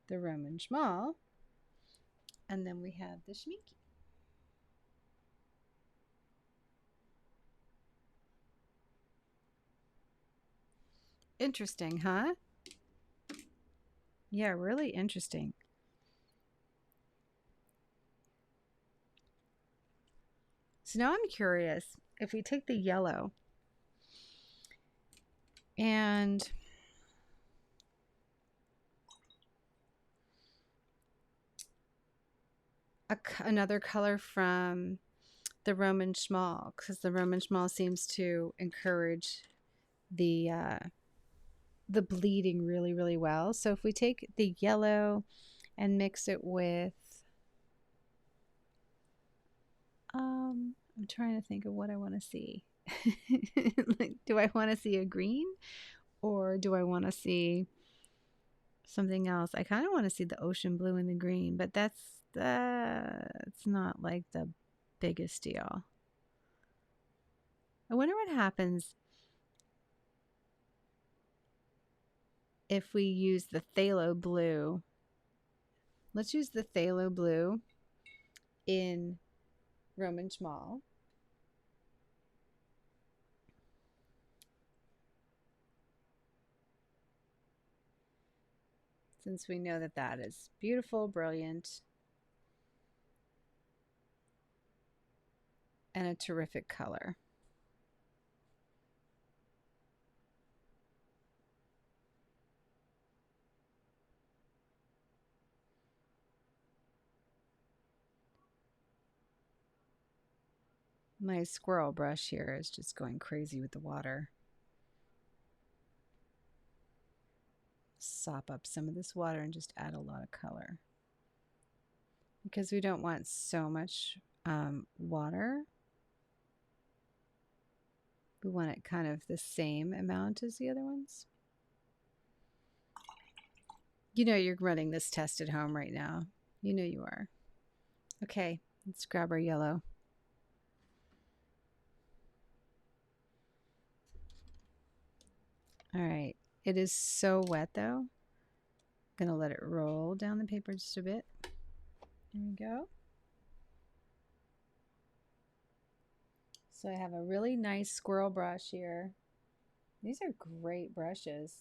Speaker 1: the Roman Szmal. And then we have the Schmincke. Interesting, huh? Yeah, really interesting. So now I'm curious, if we take the yellow and another color from the Roman Szmal, because the Roman Szmal seems to encourage the bleeding really, really well. So if we take the yellow and mix it with, I'm trying to think of what I want to see. Like, do I want to see a green or do I want to see something else? I kind of want to see the ocean blue and the green, but that's not like the biggest deal. I wonder what happens if we use the phthalo blue. Let's use the phthalo blue in Roman Szmal. Since we know that that is beautiful, brilliant, and a terrific color. My squirrel brush here is just going crazy with the water. Sop up some of this water and just add a lot of color. Because we don't want so much water. We want it kind of the same amount as the other ones. You know you're running this test at home right now. You know you are. Okay, let's grab our yellow. All right, it is so wet though. I'm gonna let it roll down the paper just a bit. There we go. So I have a really nice squirrel brush here. These are great brushes.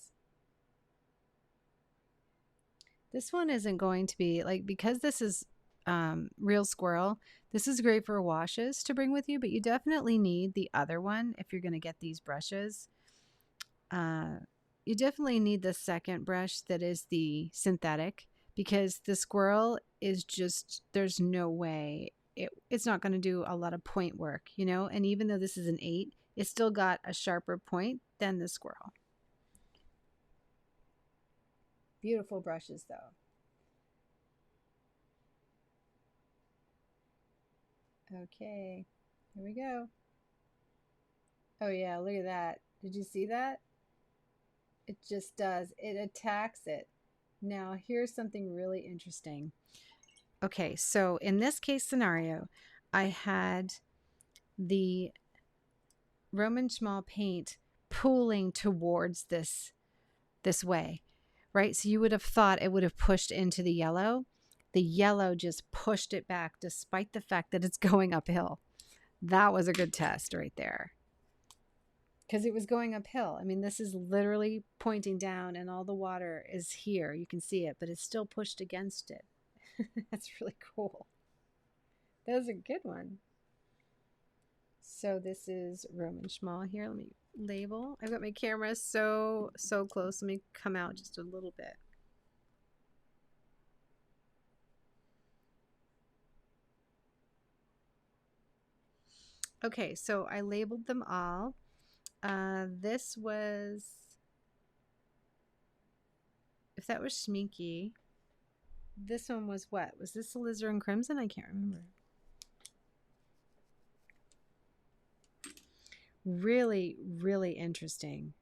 Speaker 1: This one isn't going to be like, because this is real squirrel, this is great for washes to bring with you, but you definitely need the other one if you're going to get these brushes. You definitely need the second brush that is the synthetic, because the squirrel is just, there's no way it's not going to do a lot of point work, you know, and even though this is an 8, it's still got a sharper point than the squirrel. Beautiful brushes though. Okay, here we go. Oh yeah, look at that. Did you see that? It just does. It attacks it. Now, here's something really interesting. Okay, so in this case scenario, I had the Roman Szmal paint pooling towards this way, right? So you would have thought it would have pushed into the yellow. The yellow just pushed it back despite the fact that it's going uphill. That was a good test right there. Because it was going uphill. I mean, this is literally pointing down and all the water is here. You can see it, but it's still pushed against it. That's really cool. That was a good one. So this is Roman Szmal here. Let me label. I've got my camera so close. Let me come out just a little bit. Okay, so I labeled them all. This was, if that was Schmincke, this one was what? Was this alizarin crimson? I can't remember. Really, really interesting.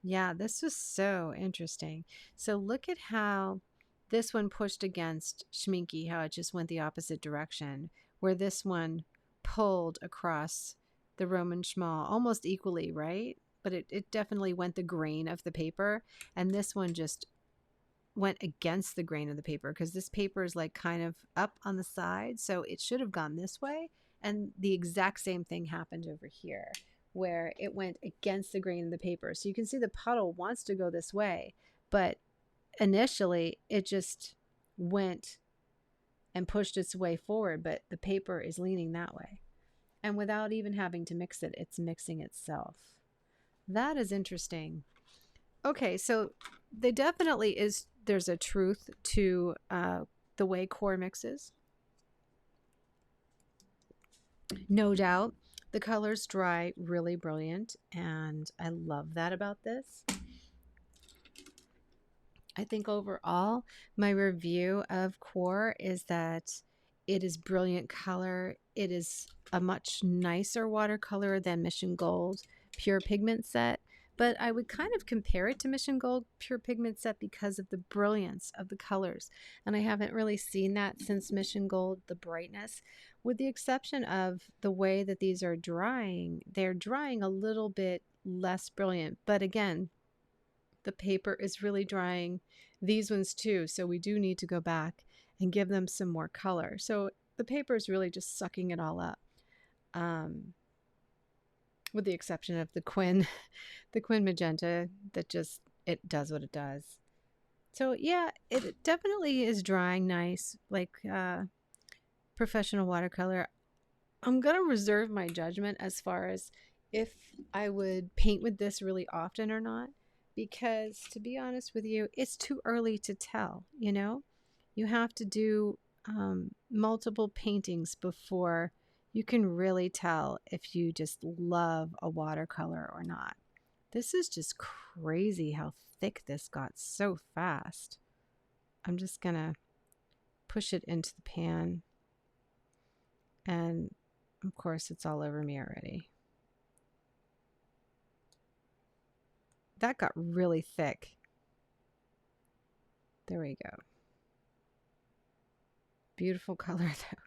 Speaker 1: Yeah, this was so interesting. So look at how this one pushed against Schmincke, how it just went the opposite direction, where this one pulled across the Roman Szmal almost equally, right? But it definitely went the grain of the paper, and this one just went against the grain of the paper, because this paper is like kind of up on the side, so it should have gone this way. And the exact same thing happened over here, where it went against the grain of the paper. So you can see the puddle wants to go this way, but initially it just went and pushed its way forward, but the paper is leaning that way. And without even having to mix it, it's mixing itself. That is interesting. Okay, so they definitely is, there's a truth to the way QoR mixes. No doubt. The colors dry really brilliant, and I love that about this. I think overall, my review of QoR is that it is brilliant color. it is a much nicer watercolor than Mission Gold Pure Pigment Set, but I would kind of compare it to Mission Gold Pure Pigment Set because of the brilliance of the colors. And I haven't really seen that since Mission Gold, the brightness, with the exception of the way that these are drying. They're drying a little bit less brilliant, but again, the paper is really drying these ones too. So we do need to go back and give them some more color. So the paper is really just sucking it all up. With the exception of the Quin, the Quin Magenta, that just, it does what it does. So yeah, it definitely is drying nice, like professional watercolor. I'm going to reserve my judgment as far as if I would paint with this really often or not, because to be honest with you, it's too early to tell, you know? You have to do multiple paintings before you can really tell if you just love a watercolor or not. This is just crazy how thick this got so fast. I'm just going to push it into the pan, and of course it's all over me already. That got really thick. There we go. Beautiful color though.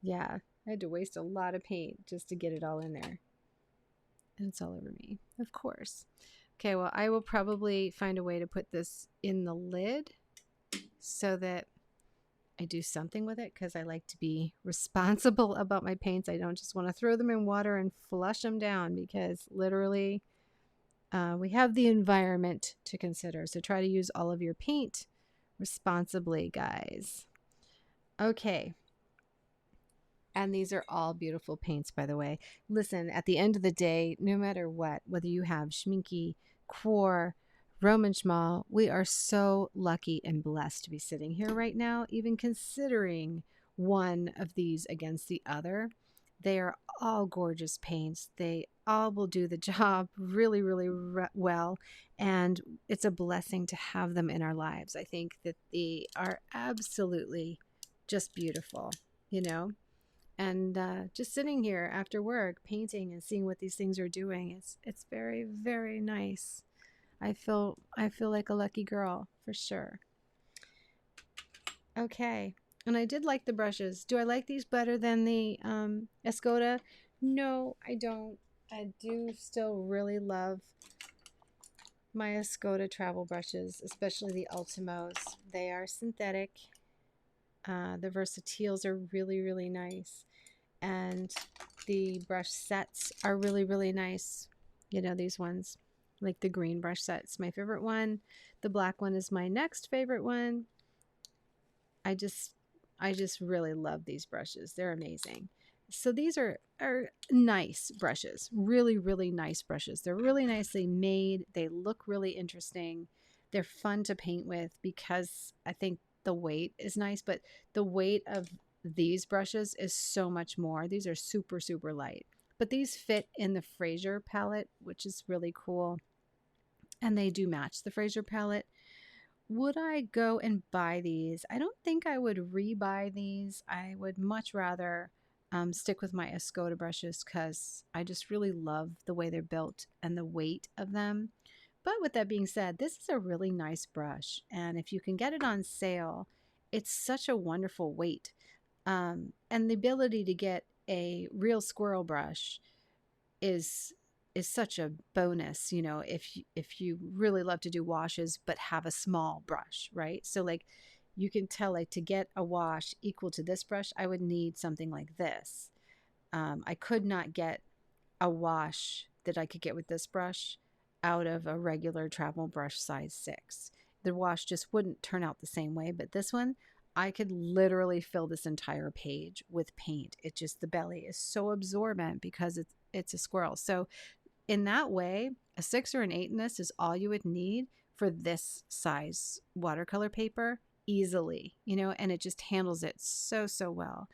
Speaker 1: Yeah, I had to waste a lot of paint just to get it all in there. And it's all over me, of course. Okay, well, I will probably find a way to put this in the lid so that I do something with it, because I like to be responsible about my paints. I don't just want to throw them in water and flush them down, because literally we have the environment to consider. So try to use all of your paint responsibly, guys. Okay. And these are all beautiful paints, by the way. Listen, at the end of the day, no matter what, whether you have Schmincke, QoR, Roman Szmal, we are so lucky and blessed to be sitting here right now, even considering one of these against the other. They are all gorgeous paints. They all will do the job really, really well. And it's a blessing to have them in our lives. I think that they are absolutely just beautiful, you know? And just sitting here after work, painting and seeing what these things are doing, it's very, very nice. I feel like a lucky girl for sure. Okay, and I did like the brushes. Do I like these better than the Escoda? No, I don't. I do still really love my Escoda Travel brushes, especially the Ultimos. They are synthetic. The Versatiles are really, really nice. And the brush sets are really, really nice. You know, these ones, like the green brush set's my favorite one. The black one is my next favorite one. I just really love these brushes. They're amazing. So these are nice brushes, really, really nice brushes. They're really nicely made. They look really interesting. They're fun to paint with because I think the weight is nice, but the weight of these brushes is so much more. These are super, super light, but these fit in the Fraser palette, which is really cool. And they do match the Fraser palette. Would I go and buy these? I don't think I would re-buy these. I would much rather stick with my Escoda brushes because I just really love the way they're built and the weight of them. But with that being said, this is a really nice brush. And if you can get it on sale, it's such a wonderful weight. And the ability to get a real squirrel brush is such a bonus, you know, if you really love to do washes but have a small brush, right? So like you can tell, like, to get a wash equal to this brush, I would need something like this. I could not get a wash that I could get with this brush out of a regular travel brush size 6. The wash just wouldn't turn out the same way, but this one, I could literally fill this entire page with paint. It just, the belly is so absorbent because it's a squirrel. So in that way, a 6 or an 8 in this is all you would need for this size watercolor paper easily, you know, and it just handles it so, so well.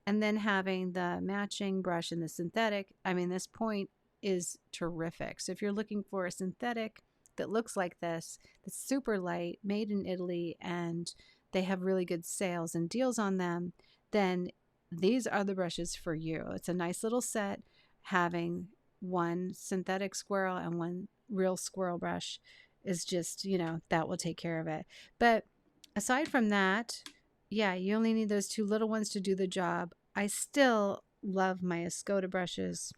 Speaker 1: And then having the matching brush and the synthetic, I mean, this point is terrific. So if you're looking for a synthetic that looks like this, that's super light, made in Italy, and they have really good sales and deals on them, then these are the brushes for you. It's a nice little set, having one synthetic squirrel and one real squirrel brush is just, you know, that will take care of it. But aside from that, yeah, you only need those two little ones to do the job. I still love my Escoda brushes.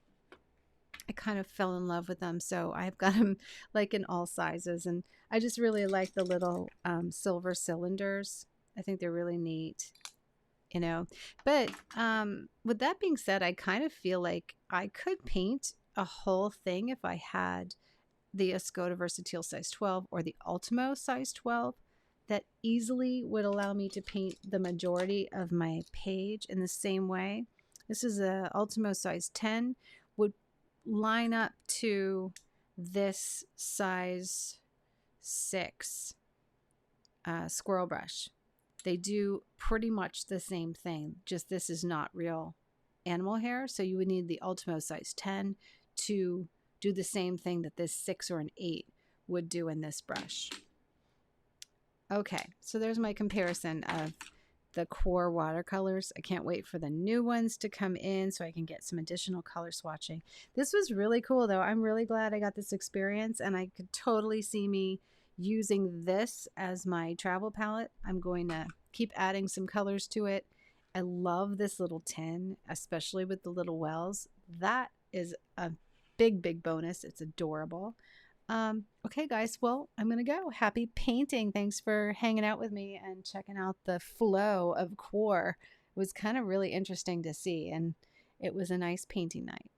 Speaker 1: I kind of fell in love with them, so I've got them like in all sizes, and I just really like the little silver cylinders. I think they're really neat, you know. But with that being said, I kind of feel like I could paint a whole thing if I had the Escoda Versatile size 12 or the Ultimo size 12. That easily would allow me to paint the majority of my page in the same way. This is a Ultimo size 10, would line up to this size 6 squirrel brush. They do pretty much the same thing, just this is not real animal hair, so you would need the Ultimo size 10 to do the same thing that this 6 or an 8 would do in this brush. Okay, so there's my comparison of the QoR watercolors. I can't wait for the new ones to come in so I can get some additional color swatching. This was really cool though. I'm really glad I got this experience, and I could totally see me using this as my travel palette. I'm going to keep adding some colors to it. I love this little tin, especially with the little wells. That is a big bonus. It's adorable. Okay guys, well, I'm gonna go. Happy painting. Thanks for hanging out with me and checking out the flow of QoR. It was kind of really interesting to see, and it was a nice painting night.